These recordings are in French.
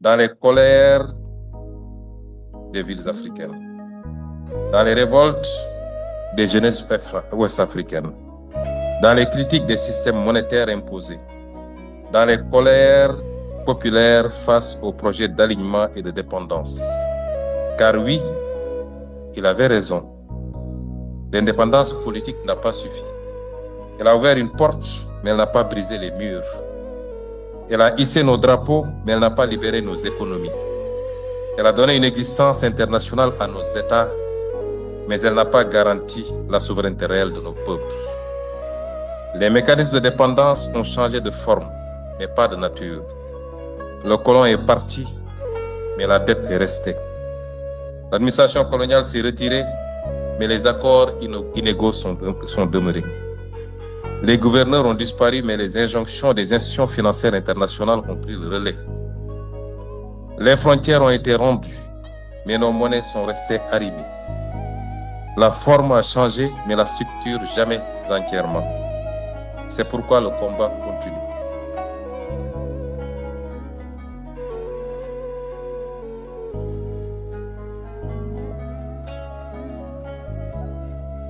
dans les colères des villes africaines, dans les révoltes des jeunesses ouest-africaines, dans les critiques des systèmes monétaires imposés, dans les colères populaires face aux projets d'alignement et de dépendance. Car oui, il avait raison. L'indépendance politique n'a pas suffi. Elle a ouvert une porte, mais elle n'a pas brisé les murs. Elle a hissé nos drapeaux, mais elle n'a pas libéré nos économies. Elle a donné une existence internationale à nos États, mais elle n'a pas garanti la souveraineté réelle de nos peuples. Les mécanismes de dépendance ont changé de forme, mais pas de nature. Le colon est parti, mais la dette est restée. L'administration coloniale s'est retirée, mais les accords inégaux sont demeurés. Les gouverneurs ont disparu, mais les injonctions des institutions financières internationales ont pris le relais. Les frontières ont été rendues, mais nos monnaies sont restées arrimées. La forme a changé, mais la structure jamais entièrement. C'est pourquoi le combat continue.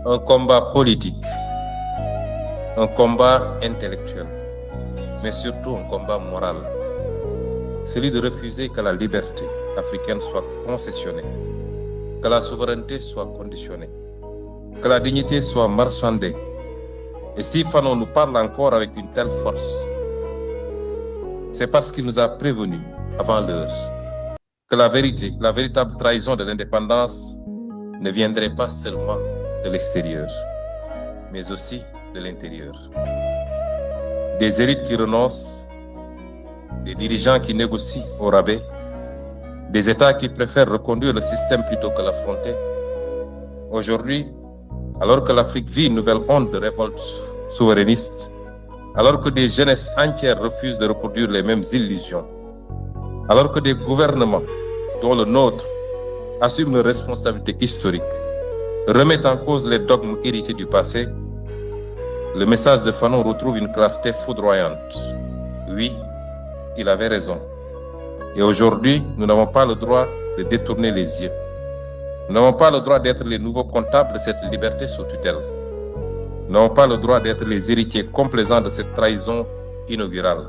Un combat politique, un combat intellectuel, mais surtout un combat moral. Celui de refuser que la liberté africaine soit concessionnée, que la souveraineté soit conditionnée, que la dignité soit marchandée. Et si Fanon nous parle encore avec une telle force, c'est parce qu'il nous a prévenus avant l'heure que la vérité, la véritable trahison de l'indépendance ne viendrait pas seulement de l'extérieur, mais aussi de l'intérieur. Des élites qui renoncent, des dirigeants qui négocient au rabais, des États qui préfèrent reconduire le système plutôt que l'affronter. Aujourd'hui, alors que l'Afrique vit une nouvelle onde de révolte souverainiste, alors que des jeunesses entières refusent de reproduire les mêmes illusions, alors que des gouvernements, dont le nôtre, assument leurs responsabilités historiques, remettent en cause les dogmes hérités du passé, le message de Fanon retrouve une clarté foudroyante. Oui, il avait raison. Et aujourd'hui, nous n'avons pas le droit de détourner les yeux. Nous n'avons pas le droit d'être les nouveaux comptables de cette liberté sous tutelle. Nous n'avons pas le droit d'être les héritiers complaisants de cette trahison inaugurale.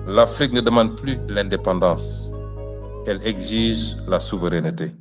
L'Afrique ne demande plus l'indépendance. Elle exige la souveraineté.